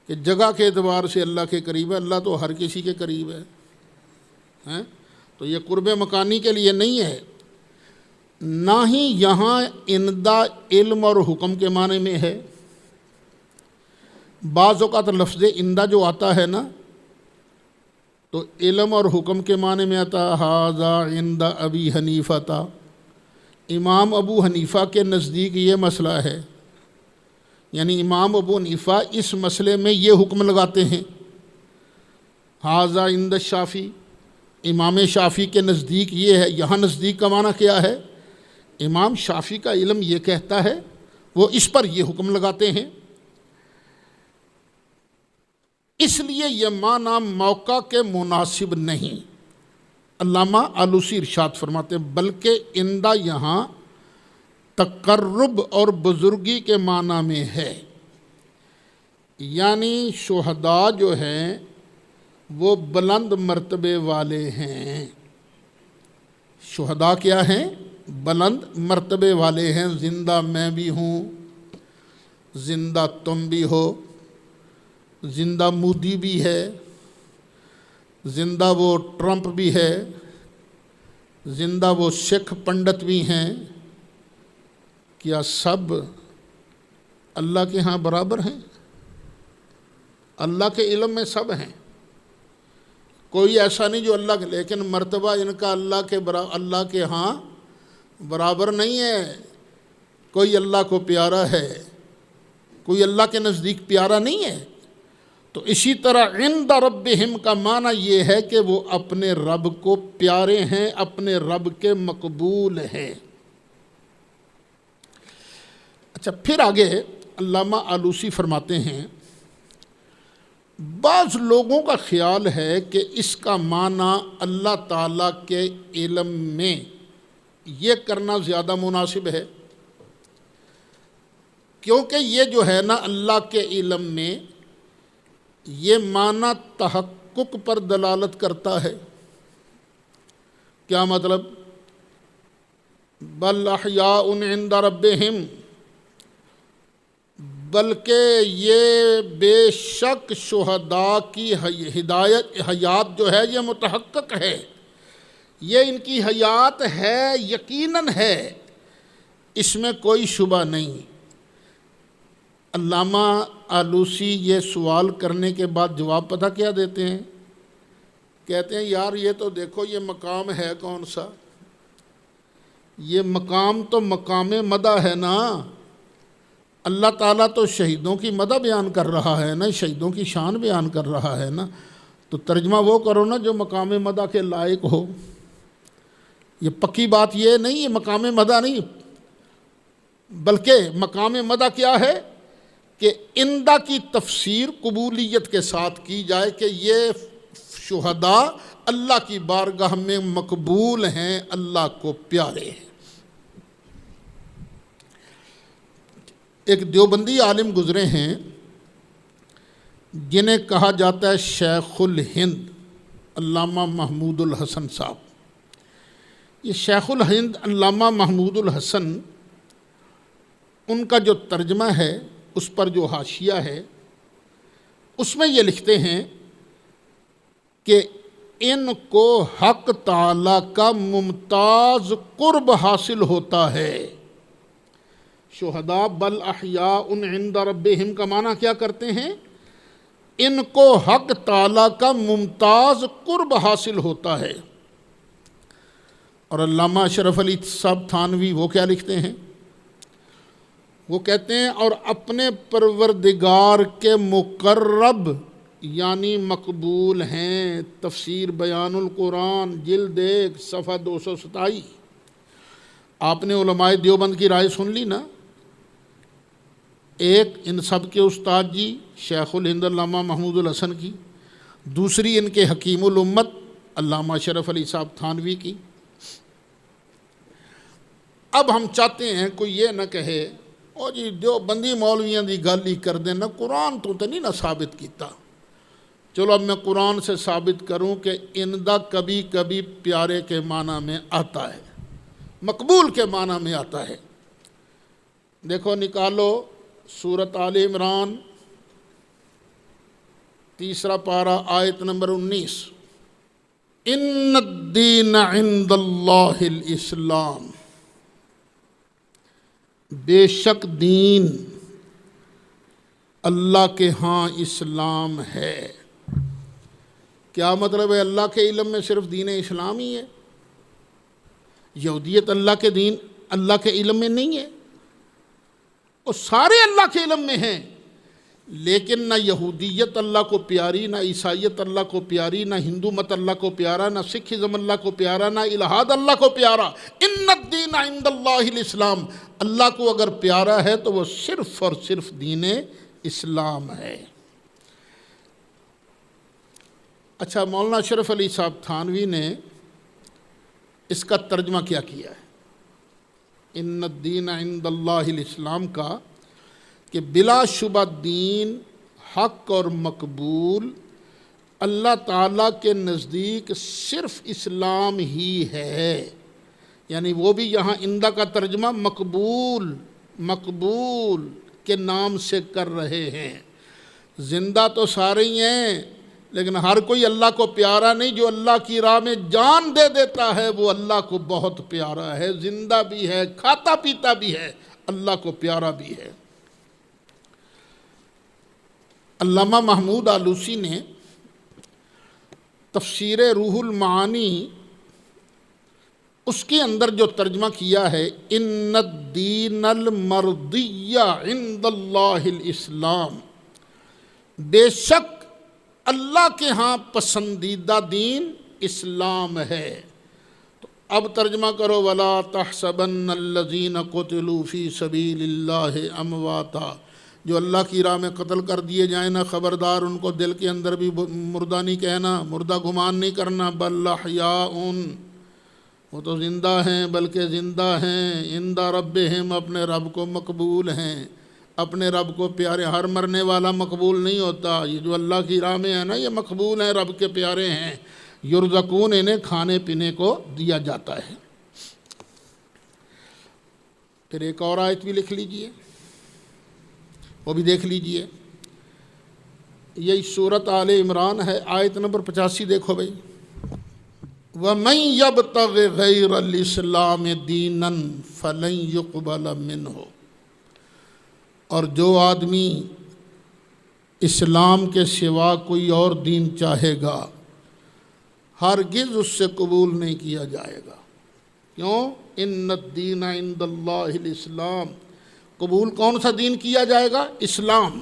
کہ جگہ کے اعتبار سے اللہ کے قریب ہے، اللہ تو ہر کسی کے قریب ہے، تو یہ قرب مکانی کے لیے نہیں ہے۔ نہ ہی یہاں اندہ علم اور حکم کے معنی میں ہے۔ بعض اوقات لفظ اندہ جو آتا ہے نا، تو علم اور حکم کے معنی میں آتا ھذا عند ابی حنیفہ تھا، امام ابو حنیفہ کے نزدیک یہ مسئلہ ہے، یعنی امام ابو حنیفہ اس مسئلے میں یہ حکم لگاتے ہیں۔ ھذا عند الشافعی، امام شافعی کے نزدیک یہ ہے۔ یہاں نزدیک کا معنی کیا ہے؟ امام شافعی کا علم یہ کہتا ہے، وہ اس پر یہ حکم لگاتے ہیں۔ اس لیے یہ معنی موقع کے مناسب نہیں۔ علامہ آلوسی ارشاد فرماتے ہیں بلکہ اندہ یہاں تقرب اور بزرگی کے معنی میں ہے، یعنی شہداء جو ہیں وہ بلند مرتبے والے ہیں۔ شہداء کیا ہیں؟ بلند مرتبے والے ہیں۔ زندہ میں بھی ہوں، زندہ تم بھی ہو، زندہ مودی بھی ہے، زندہ وہ ٹرمپ بھی ہے، زندہ وہ سکھ پنڈت بھی ہیں۔ کیا سب اللہ کے ہاں برابر ہیں؟ اللہ کے علم میں سب ہیں، کوئی ایسا نہیں جو اللہ کے، لیکن مرتبہ ان کا اللہ کے ہاں برابر نہیں ہے۔ کوئی اللہ کو پیارا ہے، کوئی اللہ کے نزدیک پیارا نہیں ہے۔ تو اسی طرح عند ربہم کا معنی یہ ہے کہ وہ اپنے رب کو پیارے ہیں، اپنے رب کے مقبول ہیں۔ اچھا، پھر آگے علامہ آلوسی فرماتے ہیں بعض لوگوں کا خیال ہے کہ اس کا معنی اللہ تعالیٰ کے علم میں یہ کرنا زیادہ مناسب ہے، کیونکہ یہ جو ہے نا اللہ کے علم میں یہ معنی تحقق پر دلالت کرتا ہے۔ کیا مطلب؟ بل احیاء عند ربہم، بلکہ یہ بے شک شہداء کی حیات جو ہے یہ متحقق ہے، یہ ان کی حیات ہے، یقیناً ہے، اس میں کوئی شبہ نہیں۔ علامہ آلوسی یہ سوال کرنے کے بعد جواب پتہ کیا دیتے ہیں؟ کہتے ہیں یار یہ تو دیکھو یہ مقام ہے کون سا؟ یہ مقام تو مقام مدح ہے نا۔ اللہ تعالیٰ تو شہیدوں کی مدح بیان کر رہا ہے نا، شہیدوں کی شان بیان کر رہا ہے نا، تو ترجمہ وہ کرو نا جو مقام مدح کے لائق ہو۔ یہ پکی بات یہ نہیں، یہ مقام مدح نہیں، بلکہ مقام مدح کیا ہے کہ اندہ کی تفسیر قبولیت کے ساتھ کی جائے کہ یہ شہداء اللہ کی بارگاہ میں مقبول ہیں، اللہ کو پیارے ہیں۔ ایک دیوبندی عالم گزرے ہیں جنہیں کہا جاتا ہے شیخ الہند، علامہ محمود الحسن صاحب۔ یہ شیخ الہند علامہ محمود الحسن، ان کا جو ترجمہ ہے اس پر جو حاشیہ ہے اس میں یہ لکھتے ہیں کہ ان کو حق تعالیٰ کا ممتاز قرب حاصل ہوتا ہے۔ شہداء بل احیاء عند ربہم کا معنی کیا کرتے ہیں؟ ان کو حق تعالیٰ کا ممتاز قرب حاصل ہوتا ہے۔ اور علامہ اشرف علی صاحب تھانوی وہ کیا لکھتے ہیں؟ وہ کہتے ہیں اور اپنے پروردگار کے مقرب یعنی مقبول ہیں۔ تفسیر بیان القرآن جلد 1 صفحہ 227۔ آپ نے علماء دیوبند کی رائے سن لی نا، ایک ان سب کے استاد جی شیخ الہند علامہ محمود الحسن کی، دوسری ان کے حکیم الامت علامہ اشرف علی صاحب تھانوی کی۔ اب ہم چاہتے ہیں کوئی یہ نہ کہے او جی دیوبندی مولویاں دی گل ہی کر دیں، نہ قرآن تو نہیں نہ ثابت کیتا۔ چلو اب میں قرآن سے ثابت کروں کہ اندہ کبھی کبھی پیارے کے معنی میں آتا ہے، مقبول کے معنی میں آتا ہے۔ دیکھو نکالو سورۃ آل عمران 3 پارہ آیت نمبر 19، ان الدین عند اللہ الاسلام، بے شک دین اللہ کے ہاں اسلام ہے۔ کیا مطلب ہے؟ اللہ کے علم میں صرف دین اسلام ہی ہے؟ یہودیت اللہ کے دین اللہ کے علم میں نہیں ہے؟ وہ سارے اللہ کے علم میں ہیں، لیکن نہ یہودیت اللہ کو پیاری، نہ عیسائیت اللہ کو پیاری، نہ ہندو مت اللہ کو پیارا، نہ سکھزم اللہ کو پیارا، نہ الہاد اللہ کو پیارا۔ ان الدین عند اللہ الاسلام، اللہ کو اگر پیارا ہے تو وہ صرف اور صرف دین اسلام ہے۔ اچھا، مولانا اشرف علی صاحب تھانوی نے اس کا ترجمہ کیا ہے؟ ان الدین عند اللہ الاسلام کا کہ بلا شبہ دین حق اور مقبول اللہ تعالیٰ کے نزدیک صرف اسلام ہی ہے، یعنی وہ بھی یہاں اندہ کا ترجمہ مقبول کے نام سے کر رہے ہیں۔ زندہ تو سارے ہی ہیں، لیکن ہر کوئی اللہ کو پیارا نہیں۔ جو اللہ کی راہ میں جان دے دیتا ہے وہ اللہ کو بہت پیارا ہے، زندہ بھی ہے، کھاتا پیتا بھی ہے، اللہ کو پیارا بھی ہے۔ علامہ محمود آلوسی نے تفسیر روح المعانی اس کے اندر جو ترجمہ کیا ہے، ان الدین المرضی عند اللہ الاسلام، بے شک اللہ کے ہاں پسندیدہ دین اسلام ہے۔ تو اب ترجمہ کرو، وَلَا تَحْسَبَنَّ الَّذِينَ قُتِلُوا فِي سَبِيلِ اللَّهِ أَمْوَاتًا، جو اللہ کی راہ میں قتل کر دیے جائیں نا، خبردار ان کو دل کے اندر بھی مردہ نہیں کہنا، مردہ گمان نہیں کرنا، بل احیاء، وہ تو زندہ ہیں، بلکہ زندہ ہیں، عند ربہم، اپنے رب کو مقبول ہیں، اپنے رب کو پیارے۔ ہر مرنے والا مقبول نہیں ہوتا، یہ جو اللہ کی راہ میں ہے نا یہ مقبول ہیں، رب کے پیارے ہیں۔ یرزقون، انہیں کھانے پینے کو دیا جاتا ہے۔ پھر ایک اور آیت بھی لکھ لیجئے، وہ بھی دیکھ لیجئے، یہی سورۃ آل عمران ہے، آیت نمبر 85 دیکھو بھائی، وَمَن يَبْتَغِ غَيْرَ الْإِسْلَامِ دِينًا فَلَن يُقْبَلَ مِنْهُ، اور جو آدمی اسلام کے سوا کوئی اور دین چاہے گا ہرگز اس سے قبول نہیں کیا جائے گا۔ کیوں؟ ان الدین عند اللہ الاسلام، قبول کون سا دین کیا جائے گا؟ اسلام،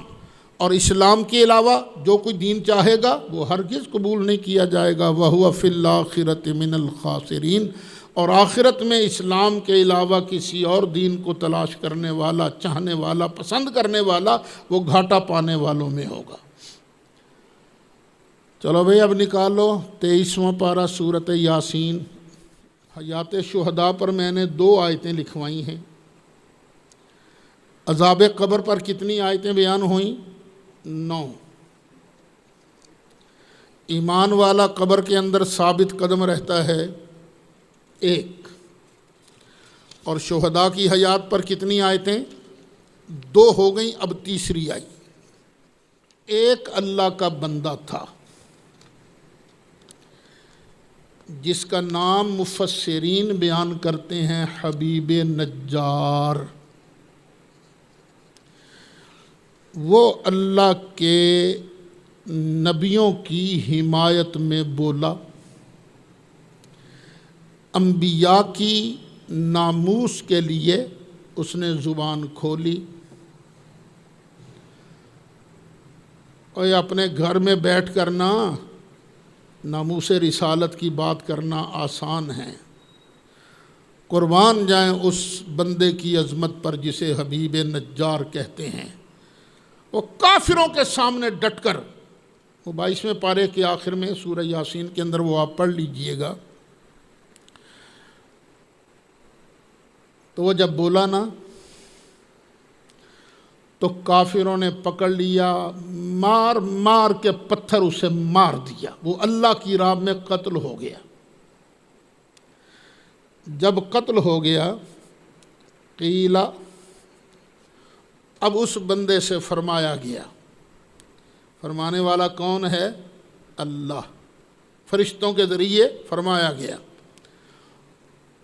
اور اسلام کے علاوہ جو کوئی دین چاہے گا وہ ہرگز قبول نہیں کیا جائے گا۔ وَهُوَ فِي الْآخِرَةِ مِنَ الْخَاسِرِينَ، اور آخرت میں اسلام کے علاوہ کسی اور دین کو تلاش کرنے والا، چاہنے والا، پسند کرنے والا، وہ گھاٹا پانے والوں میں ہوگا۔ چلو بھئی اب نکالو 23واں پارہ سورۃ یاسین۔ حیات شہداء پر میں نے 2 آیتیں لکھوائی ہیں۔ عذاب قبر پر کتنی آیتیں بیان ہوئیں؟ 9۔ ایمان والا قبر کے اندر ثابت قدم رہتا ہے 1، اور شہداء کی حیات پر کتنی آیتیں؟ 2 ہو گئیں، اب تیسری آئی۔ ایک اللہ کا بندہ تھا جس کا نام مفسرین بیان کرتے ہیں حبیب نجار۔ وہ اللہ کے نبیوں کی حمایت میں بولا، انبیاء کی ناموس کے لیے اس نے زبان کھولی۔ اور اپنے گھر میں بیٹھ کر نا ناموس رسالت کی بات کرنا آسان ہے، قربان جائیں اس بندے کی عظمت پر جسے حبیب نجار کہتے ہیں۔ وہ کافروں کے سامنے ڈٹ کر، وہ 22ویں پارے کے آخر میں سورہ یاسین کے اندر وہ آپ پڑھ لیجئے گا، تو وہ جب بولا نا تو کافروں نے پکڑ لیا، مار مار کے پتھر اسے مار دیا، وہ اللہ کی راہ میں قتل ہو گیا۔ جب قتل ہو گیا، قیلا، اب اس بندے سے فرمایا گیا، فرمانے والا کون ہے؟ اللہ، فرشتوں کے ذریعے فرمایا گیا،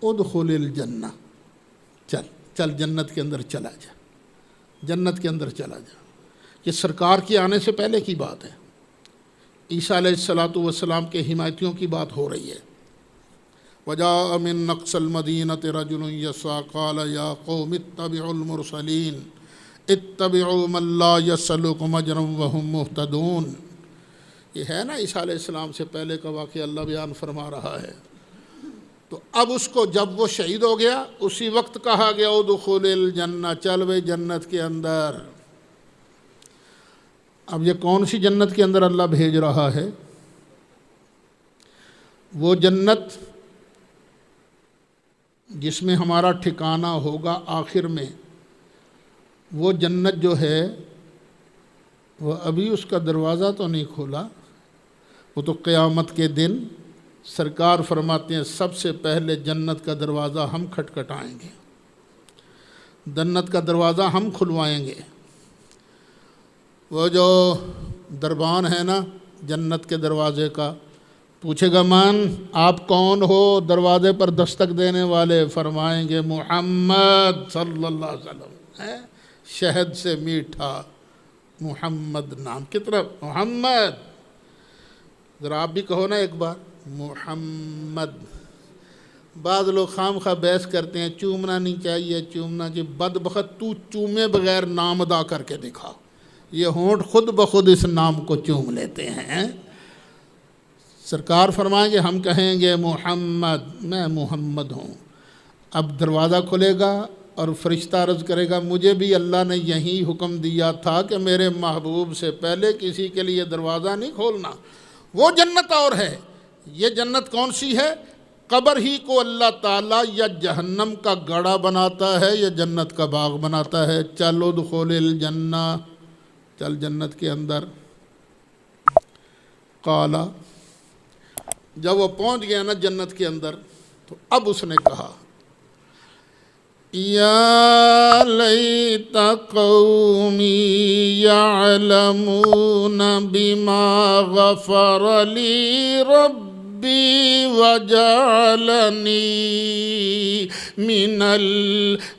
ادخل الجنہ، چل جنت کے اندر چلا جا، جنت کے اندر چلا جا۔ یہ سرکار کے آنے سے پہلے کی بات ہے، عیسیٰ علیہ السلام کے حمایتیوں کی بات ہو رہی ہے۔ وجاء من اقصى المدينة رجل يسعى قال يا قوم اتبعوا المرسلين اتبعوا من لا يسألكم اجرا وهم مهتدون۔ یہ ہے نا عیسیٰ علیہ السلام سے پہلے کا واقعہ اللہ بیان فرما رہا ہے۔ تو اب اس کو جب وہ شہید ہو گیا، اسی وقت کہا گیا ادخل الجنہ، چل بھائی جنت کے اندر۔ اب یہ کون سی جنت کے اندر اللہ بھیج رہا ہے؟ وہ جنت جس میں ہمارا ٹھکانہ ہوگا آخر میں، وہ جنت جو ہے وہ ابھی اس کا دروازہ تو نہیں کھولا، وہ تو قیامت کے دن سرکار فرماتے ہیں سب سے پہلے جنت کا دروازہ ہم کھٹکھٹائیں گے، جنت کا دروازہ ہم کھلوائیں گے۔ وہ جو دربان ہے نا جنت کے دروازے کا، پوچھے گا من آپ کون ہو دروازے پر دستک دینے والے؟ فرمائیں گے محمد صلی اللہ علیہ وسلم، شہد سے میٹھا محمد نام، کتنا محمد، ذرا آپ بھی کہو نا ایک بار محمد۔ بعض لوگ خام خواہ بحث کرتے ہیں چومنا نہیں چاہیے، چومنا چاہیے، بدبخت تو چومے بغیر نام ادا کر کے دکھا، یہ ہونٹ خود بخود اس نام کو چوم لیتے ہیں۔ سرکار فرمائیں گے ہم کہیں گے محمد، میں محمد ہوں۔ اب دروازہ کھلے گا اور فرشتہ عرض کرے گا مجھے بھی اللہ نے یہی حکم دیا تھا کہ میرے محبوب سے پہلے کسی کے لیے دروازہ نہیں کھولنا۔ وہ جنت اور ہے، یہ جنت کون سی ہے؟ قبر ہی کو اللہ تعالیٰ یا جہنم کا گڑھا بناتا ہے یا جنت کا باغ بناتا ہے۔ چل ادخل الجنہ، چل جنت کے اندر۔ قالا، جب وہ پہنچ گیا نا جنت کے اندر تو اب اس نے کہا یا لیت قومی یعلمون بما غفر لی ربی وجعلنی من المکرمین۔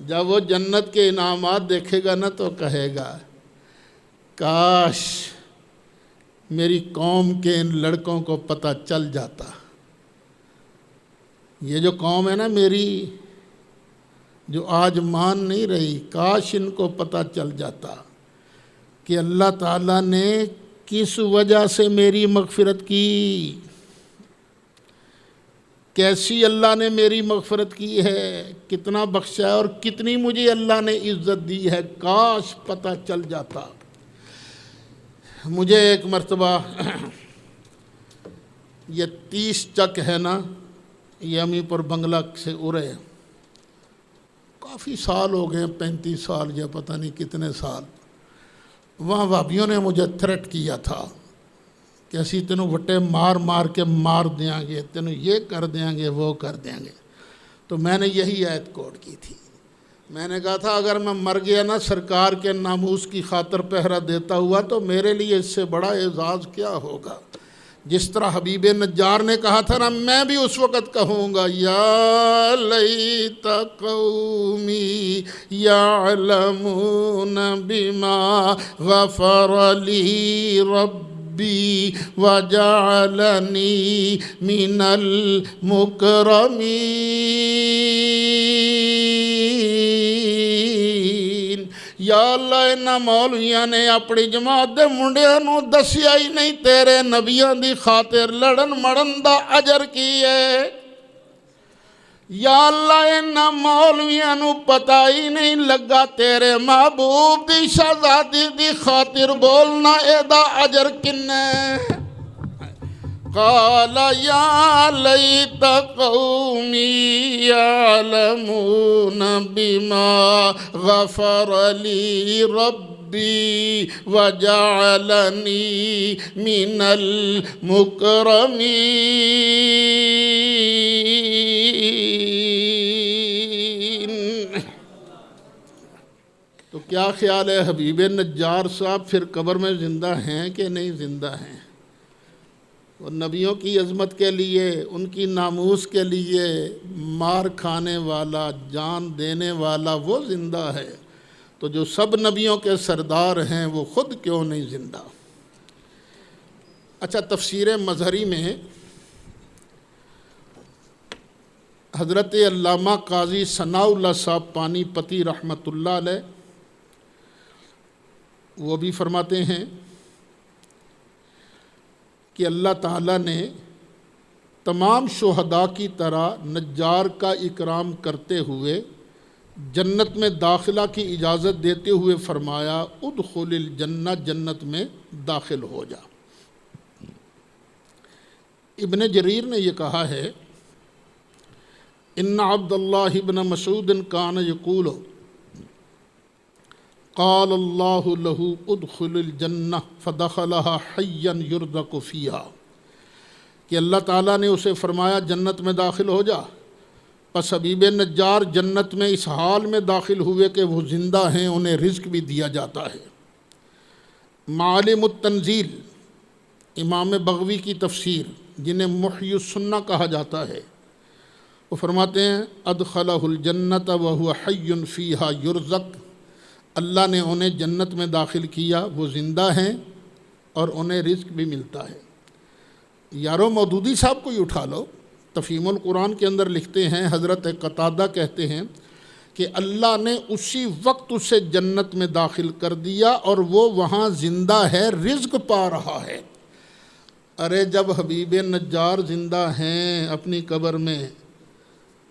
جب وہ جنت کے انعامات دیکھے گا نا تو کہے گا کاش میری قوم کے ان لڑکوں کو پتہ چل جاتا، یہ جو قوم ہے نا میری جو آج مان نہیں رہی، کاش ان کو پتہ چل جاتا کہ اللہ تعالیٰ نے کس وجہ سے میری مغفرت کی، کیسی اللہ نے میری مغفرت کی ہے، کتنا بخشا ہے اور کتنی مجھے اللہ نے عزت دی ہے، کاش پتہ چل جاتا۔ مجھے ایک مرتبہ یہ 30 چک ہے نا یہ امی پر بنگلہ سے اڑے، کافی سال ہو گئے، 35 سال یا پتہ نہیں کتنے سال، وہاں وابیوں نے مجھے تھریٹ کیا تھا کہ اسی تینوں وٹے مار مار کے مار دیاں گے، تینوں یہ کر دیاں گے وہ کر دیاں گے۔ تو میں نے یہی آیت کوٹ کی تھی، میں نے کہا تھا اگر میں مر گیا نا سرکار کے ناموس کی خاطر پہرا دیتا ہوا تو میرے لیے اس سے بڑا اعزاز کیا ہوگا۔ جس طرح حبیب نجار نے کہا تھا نا، میں بھی اس وقت کہوں گا یا لیت قومی یعلمون بما غفر لی ربی وجعلنی من المکرمین۔ یا اللہ انہاں مولویاں نے اپنی جماعت دے منڈیاں نوں دسیا ہی نہیں تیرے نبیاں دی خاطر لڑن مڑن دا اجر کی ہے۔ یا اللہ انہاں مولویاں نوں پتہ ہی نہیں لگا تیرے محبوب دی شہزادی دی خاطر بولنا اے دا اجر کنے۔ قال یا لیت قومی یعلمون بما غفر لی ربی وجعلنی من المکرمین۔ تو کیا خیال ہے حبیب نجار صاحب پھر قبر میں زندہ ہیں کہ نہیں زندہ ہیں؟ اور نبیوں کی عظمت کے لیے، ان کی ناموس کے لیے مار کھانے والا، جان دینے والا وہ زندہ ہے، تو جو سب نبیوں کے سردار ہیں وہ خود کیوں نہیں زندہ؟ اچھا، تفسیر مظہری میں حضرت علامہ قاضی ثناء اللہ صاحب پانی پتی رحمۃ اللہ علیہ وہ بھی فرماتے ہیں کہ اللہ تعالیٰ نے تمام شہداء کی طرح نجار کا اکرام کرتے ہوئے جنت میں داخلہ کی اجازت دیتے ہوئے فرمایا ادخل الجنہ، جنت میں داخل ہو جا۔ ابن جریر نے یہ کہا ہے ان عبد اللہ ابن مسعود کان یقول قال اللہ لہ ادخل الجنہ فدخلها حیا یرزق فیہا، کہ اللہ تعالیٰ نے اسے فرمایا جنت میں داخل ہو جا، پس حبیب نجار جنت میں اس حال میں داخل ہوئے کہ وہ زندہ ہیں، انہیں رزق بھی دیا جاتا ہے۔ معالم التنزیل امام بغوی کی تفسیر، جنہیں محی السنہ کہا جاتا ہے، وہ فرماتے ہیں ادخلہ الجنۃ وہو حی فیہا یرزق، اللہ نے انہیں جنت میں داخل کیا، وہ زندہ ہیں اور انہیں رزق بھی ملتا ہے۔ یارو مودودی صاحب کو ہی اٹھا لو، تفہیم القرآن کے اندر لکھتے ہیں، حضرت قتادہ کہتے ہیں کہ اللہ نے اسی وقت اسے جنت میں داخل کر دیا اور وہ وہاں زندہ ہے، رزق پا رہا ہے۔ ارے جب حبیب نجار زندہ ہیں اپنی قبر میں،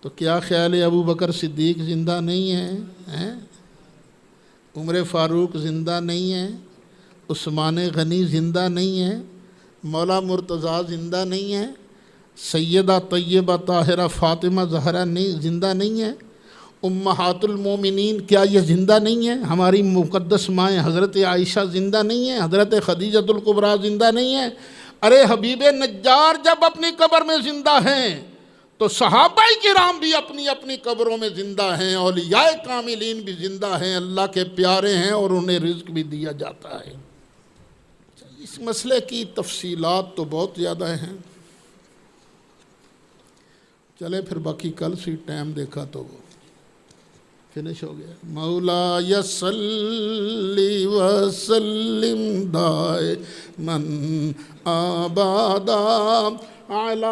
تو کیا خیال ہے ابو بکر صدیق زندہ نہیں ہیں؟ عمر فاروق زندہ نہیں ہیں؟ عثمان غنی زندہ نہیں ہیں؟ مولا مرتضیٰ زندہ نہیں ہیں؟ سیدہ طیبہ طاہرہ فاطمہ زہرا زندہ نہیں ہیں؟ امہات المومنین کیا یہ زندہ نہیں ہیں؟ ہماری مقدس مائیں حضرت عائشہ زندہ نہیں ہیں؟ حضرت خدیجۃ الکبریٰ زندہ نہیں ہیں؟ ارے حبیب نجار جب اپنی قبر میں زندہ ہیں تو صحابہ کرام بھی اپنی اپنی قبروں میں زندہ ہیں، اولیاء کاملین بھی زندہ ہیں، اللہ کے پیارے ہیں اور انہیں رزق بھی دیا جاتا ہے۔ اس مسئلے کی تفصیلات تو بہت زیادہ ہیں، چلے پھر باقی کل سی ٹائم دیکھا تو وہ فنش ہو گیا۔ مولا یصلی وسلم دائماً ابدا علی